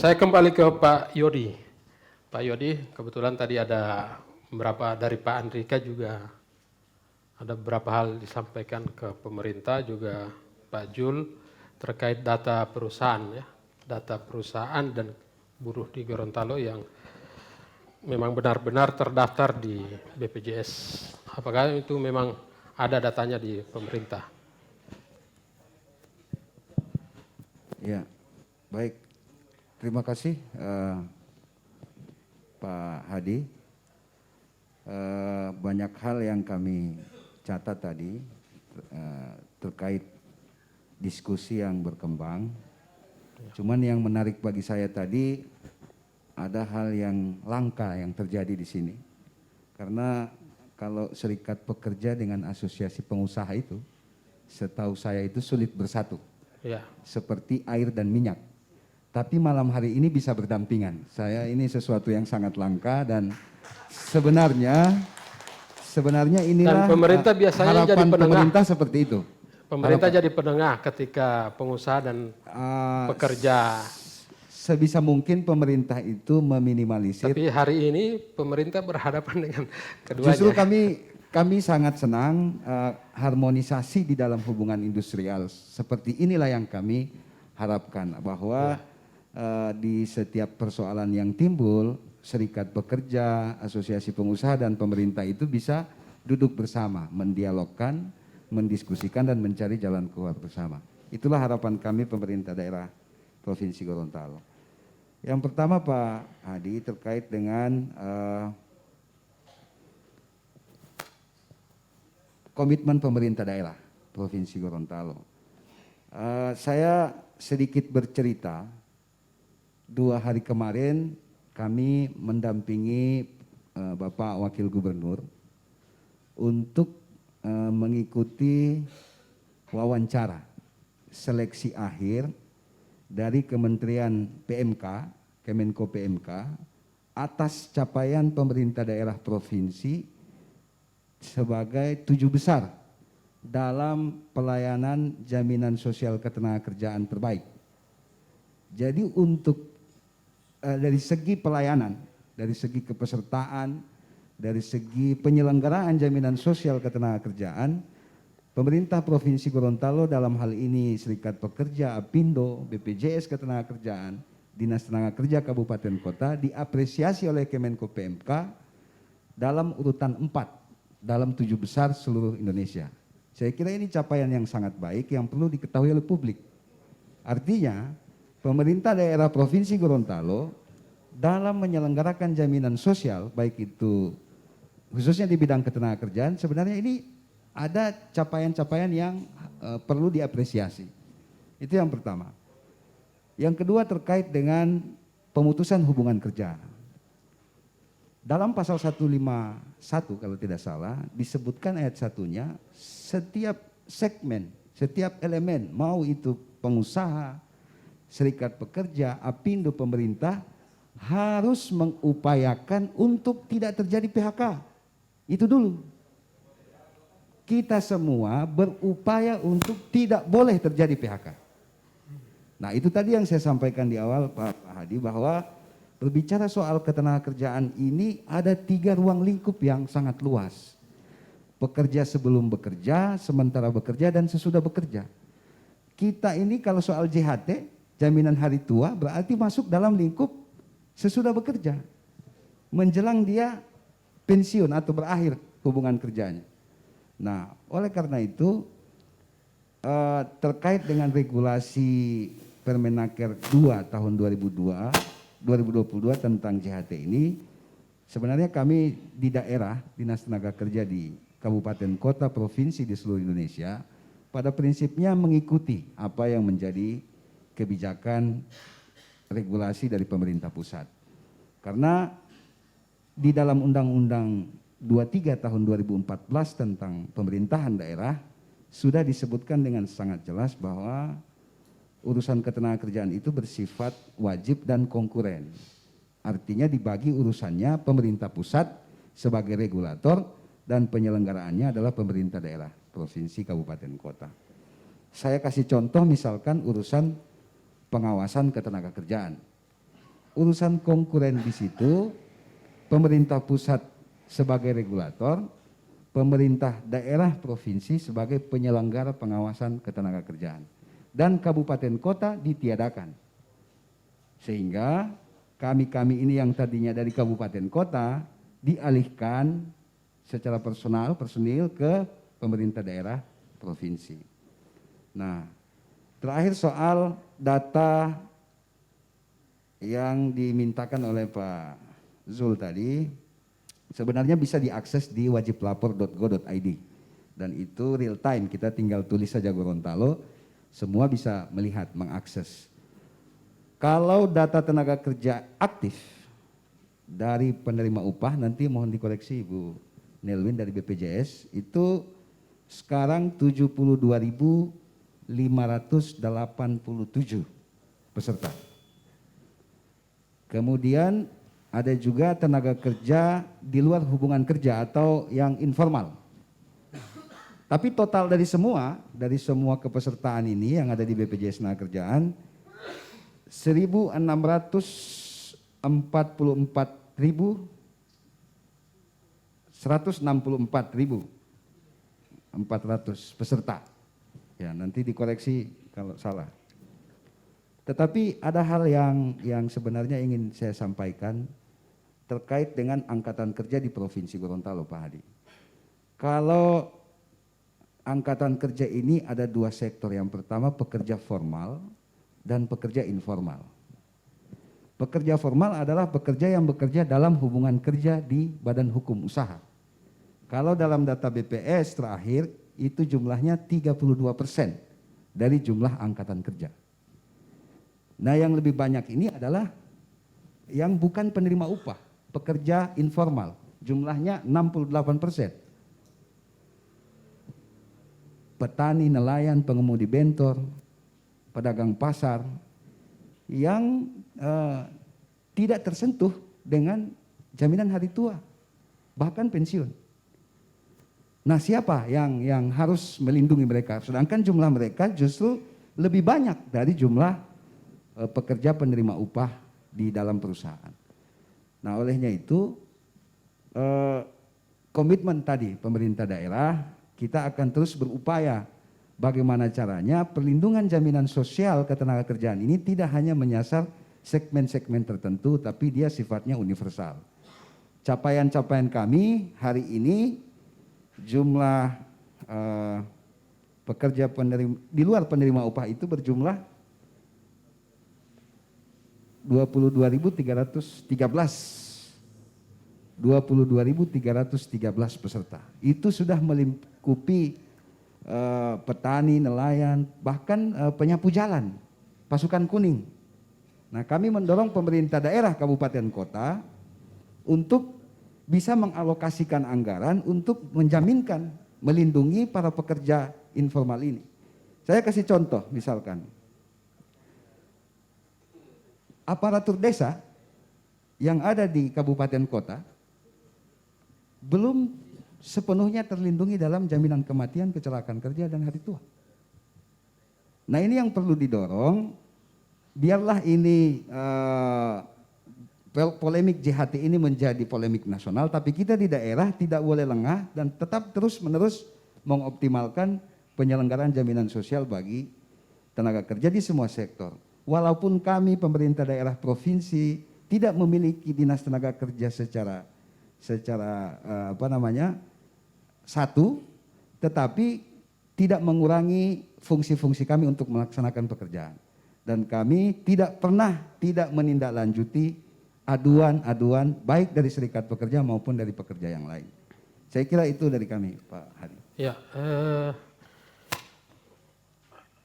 Saya kembali ke Pak Yodi. Pak Yodi, kebetulan tadi ada beberapa dari Pak Andrika juga ada beberapa hal disampaikan ke pemerintah, juga Pak Jul terkait data perusahaan ya, data perusahaan dan buruh di Gorontalo yang memang benar-benar terdaftar di BPJS. Apakah itu memang ada datanya di pemerintah? Ya, baik. Terima kasih Pak Hadi. Banyak hal yang kami catat tadi terkait diskusi yang berkembang. Cuman yang menarik bagi saya tadi ada hal yang langka yang terjadi di sini. Karena kalau serikat pekerja dengan asosiasi pengusaha itu, setahu saya itu sulit bersatu. Ya. Seperti air dan minyak. Tapi malam hari ini bisa berdampingan. Saya ini sesuatu yang sangat langka dan sebenarnya inilah Dan pemerintah biasanya harapan jadi penengah. pemerintah seperti itu. Pemerintah jadi penengah ketika pengusaha dan pekerja. Sebisa mungkin pemerintah itu meminimalisir. Tapi hari ini pemerintah berhadapan dengan keduanya. Justru kami sangat senang harmonisasi di dalam hubungan industrial. Seperti inilah yang kami harapkan, bahwa di setiap persoalan yang timbul, serikat pekerja, asosiasi pengusaha dan pemerintah itu bisa duduk bersama, mendialogkan, mendiskusikan dan mencari jalan keluar bersama. Itulah harapan kami pemerintah daerah Provinsi Gorontalo. Yang pertama Pak Hadi, terkait dengan komitmen pemerintah daerah Provinsi Gorontalo. Saya sedikit bercerita. 2 hari kemarin kami mendampingi Bapak Wakil Gubernur untuk mengikuti wawancara seleksi akhir dari Kementerian PMK, Kemenko PMK, atas capaian pemerintah daerah provinsi sebagai 7 besar dalam pelayanan jaminan sosial ketenagakerjaan terbaik. Jadi untuk dari segi pelayanan, dari segi kepesertaan, dari segi penyelenggaraan jaminan sosial ketenagakerjaan, pemerintah Provinsi Gorontalo dalam hal ini Serikat Pekerja, Apindo, BPJS Ketenagakerjaan, Dinas Tenaga Kerja Kabupaten Kota diapresiasi oleh Kemenko PMK dalam urutan 4 dalam 7 besar seluruh Indonesia. Saya kira ini capaian yang sangat baik yang perlu diketahui oleh publik. Artinya pemerintah daerah Provinsi Gorontalo dalam menyelenggarakan jaminan sosial, baik itu khususnya di bidang ketenagakerjaan, sebenarnya ini ada capaian-capaian yang perlu diapresiasi. Itu yang pertama. Yang kedua terkait dengan pemutusan hubungan kerja. Dalam pasal 151 kalau tidak salah disebutkan ayat 1-nya, setiap segmen, setiap elemen, mau itu pengusaha, serikat pekerja, Apindo, pemerintah, harus mengupayakan untuk tidak terjadi PHK. Itu dulu. Kita semua berupaya untuk tidak boleh terjadi PHK. Nah itu tadi yang saya sampaikan di awal Pak Hadi, bahwa berbicara soal ketenagakerjaan ini ada 3 ruang lingkup yang sangat luas. Pekerja sebelum bekerja, sementara bekerja, dan sesudah bekerja. Kita ini kalau soal JHT, jaminan hari tua, berarti masuk dalam lingkup sesudah bekerja. Menjelang dia pensiun atau berakhir hubungan kerjanya. Nah, oleh karena itu terkait dengan regulasi Permenaker 2 tahun 2022 tentang JHT ini, sebenarnya kami di daerah Dinas Tenaga Kerja di kabupaten kota provinsi di seluruh Indonesia pada prinsipnya mengikuti apa yang menjadi kebijakan regulasi dari pemerintah pusat. Karena di dalam Undang-Undang 23 tahun 2014 tentang pemerintahan daerah sudah disebutkan dengan sangat jelas bahwa urusan ketenagakerjaan itu bersifat wajib dan konkuren. Artinya dibagi urusannya pemerintah pusat sebagai regulator dan penyelenggaraannya adalah pemerintah daerah, provinsi, kabupaten, kota. Saya kasih contoh misalkan urusan pengawasan ketenagakerjaan. urusan konkuren di situ, pemerintah pusat sebagai regulator, pemerintah daerah provinsi sebagai penyelenggara pengawasan ketenagakerjaan, dan kabupaten kota ditiadakan. Sehingga kami ini yang tadinya dari kabupaten kota dialihkan secara personil ke pemerintah daerah provinsi. Nah, terakhir soal data yang dimintakan oleh Pak Zul tadi, sebenarnya bisa diakses di wajiblapor.go.id, dan itu real time, kita tinggal tulis saja Gorontalo, semua bisa melihat, mengakses. Kalau data tenaga kerja aktif dari penerima upah, nanti mohon dikoreksi Ibu Nelwin dari BPJS, itu sekarang 72.587 peserta. Kemudian ada juga tenaga kerja di luar hubungan kerja atau yang informal. Tapi total dari semua kepesertaan ini yang ada di BPJS Tenagakerjaan 164.400 peserta. Ya, nanti dikoreksi kalau salah. Tetapi ada hal yang sebenarnya ingin saya sampaikan terkait dengan angkatan kerja di Provinsi Gorontalo, Pak Hadi. Kalau angkatan kerja ini ada dua sektor, yang pertama pekerja formal dan pekerja informal. Pekerja formal adalah pekerja yang bekerja dalam hubungan kerja di badan hukum usaha. Kalau dalam data BPS terakhir itu jumlahnya 32% dari jumlah angkatan kerja. Nah, yang lebih banyak ini adalah yang bukan penerima upah, pekerja informal, jumlahnya 68%. Petani, nelayan, pengemudi bentor, pedagang pasar yang tidak tersentuh dengan jaminan hari tua, bahkan pensiun. Nah, siapa yang harus melindungi mereka? Sedangkan jumlah mereka justru lebih banyak dari jumlah pekerja penerima upah di dalam perusahaan. Nah, olehnya itu komitmen tadi pemerintah daerah, kita akan terus berupaya bagaimana caranya perlindungan jaminan sosial ketenagakerjaan ini tidak hanya menyasar segmen-segmen tertentu, tapi dia sifatnya universal. Capaian-capaian kami hari ini, jumlah pekerja di luar penerima upah itu berjumlah 22.313 peserta. Itu sudah melingkupi petani, nelayan, bahkan penyapu jalan, pasukan kuning. Nah, kami mendorong pemerintah daerah kabupaten kota untuk bisa mengalokasikan anggaran untuk menjaminkan, melindungi para pekerja informal ini. Saya kasih contoh, misalkan aparatur desa yang ada di kabupaten kota belum sepenuhnya terlindungi dalam jaminan kematian, kecelakaan kerja, dan hari tua. Nah, ini yang perlu didorong, biarlah ini polemik JHT ini menjadi polemik nasional, tapi kita di daerah tidak boleh lengah dan tetap terus-menerus mengoptimalkan penyelenggaraan jaminan sosial bagi tenaga kerja di semua sektor. Walaupun kami pemerintah daerah provinsi tidak memiliki dinas tenaga kerja secara satu, tetapi tidak mengurangi fungsi-fungsi kami untuk melaksanakan pekerjaan. Dan kami tidak pernah tidak menindaklanjuti aduan-aduan baik dari serikat pekerja maupun dari pekerja yang lain. Saya kira itu dari kami, Pak Hadi. Ya,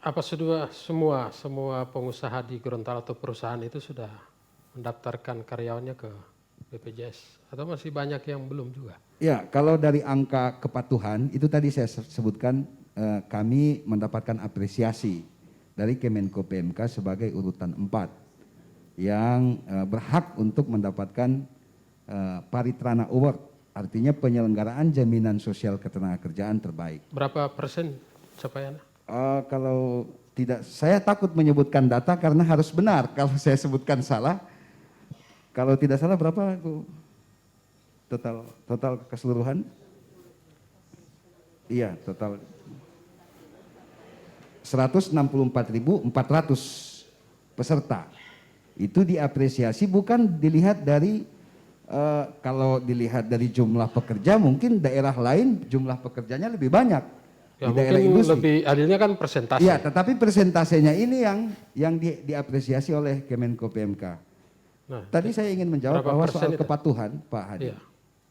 apa semua pengusaha di Gorontalo atau perusahaan itu sudah mendaftarkan karyawannya ke BPJS atau masih banyak yang belum juga? Ya, kalau dari angka kepatuhan itu tadi saya sebutkan, kami mendapatkan apresiasi dari Kemenko PMK sebagai urutan 4 yang berhak untuk mendapatkan Paritrana Award, artinya penyelenggaraan jaminan sosial ketenagakerjaan terbaik. Berapa persen capaiannya? Kalau tidak, saya takut menyebutkan data karena harus benar. Kalau saya sebutkan salah, Kalau tidak salah berapa Bu? Total keseluruhan? Iya, total 164.400 peserta. Itu diapresiasi bukan dilihat dari kalau dilihat dari jumlah pekerja mungkin daerah lain jumlah pekerjanya lebih banyak Ya, di daerah mungkin industri. lebih adilnya kan persentase. Iya, tetapi persentasenya ini yang diapresiasi oleh Kemenko PMK. Nah, Tadi saya ingin menjawab berapa bahwa persen soal itu? kepatuhan, Pak Hadi. Iya.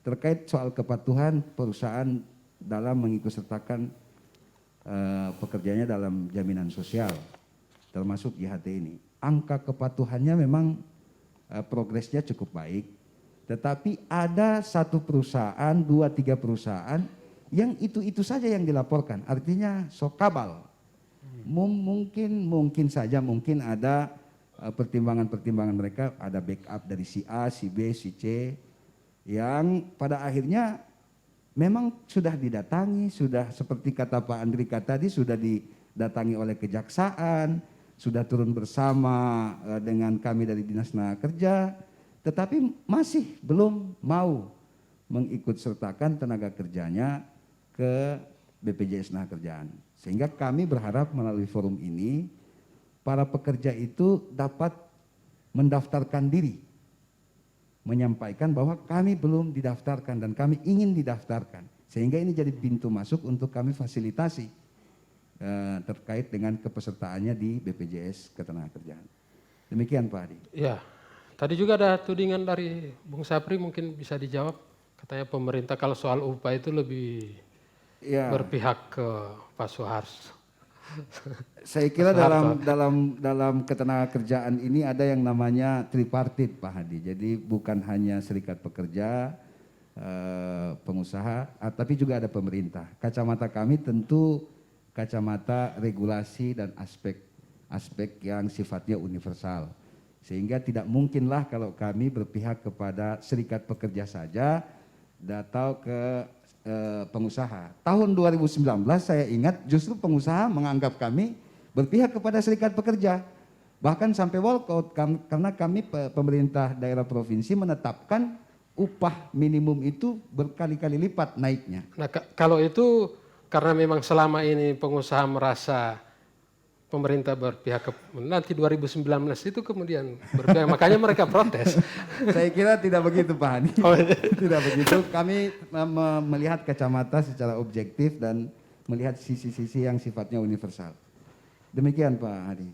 Terkait soal kepatuhan perusahaan dalam mengikutsertakan pekerjanya dalam jaminan sosial, termasuk JHT ini. Angka kepatuhannya memang progresnya cukup baik, tetapi ada satu perusahaan, 2-3 perusahaan yang itu saja yang dilaporkan, artinya sokabal. Mungkin saja mungkin ada pertimbangan-pertimbangan mereka, ada backup dari si A, si B, si C, yang pada akhirnya memang sudah didatangi, sudah seperti kata Pak Andrika tadi, sudah didatangi oleh kejaksaan, sudah turun bersama dengan kami dari Dinas Tenaga Kerja, tetapi masih belum mau mengikut sertakan tenaga kerjanya ke BPJS Tenagakerjaan. Sehingga kami berharap melalui forum ini para pekerja itu dapat mendaftarkan diri, menyampaikan bahwa kami belum didaftarkan dan kami ingin didaftarkan. Sehingga ini jadi pintu masuk untuk kami fasilitasi terkait dengan kepesertaannya di BPJS Ketenagakerjaan. Demikian Pak Hadi. Ya, tadi juga ada tudingan dari Bung Sapri, mungkin bisa dijawab. Katanya pemerintah kalau soal upah itu lebih berpihak ke Pak Soeharto. Saya kira dalam ketenagakerjaan ini ada yang namanya tripartit Pak Hadi. Jadi bukan hanya serikat pekerja, pengusaha, tapi juga ada pemerintah. Kacamata kami tentu kacamata regulasi dan aspek yang sifatnya universal. Sehingga tidak mungkinlah kalau kami berpihak kepada serikat pekerja saja atau ke pengusaha. Tahun 2019 saya ingat justru pengusaha menganggap kami berpihak kepada serikat pekerja. Bahkan sampai walkout karena kami pemerintah daerah provinsi menetapkan upah minimum itu berkali-kali lipat naiknya. Nah, kalau itu karena memang selama ini pengusaha merasa pemerintah berpihak ke, nanti 2019 itu kemudian berpihak, makanya mereka protes. Saya kira tidak begitu Pak Hani. Oh, iya. Tidak begitu. Kami melihat kacamata secara objektif dan melihat sisi-sisi yang sifatnya universal. Demikian Pak Hadi.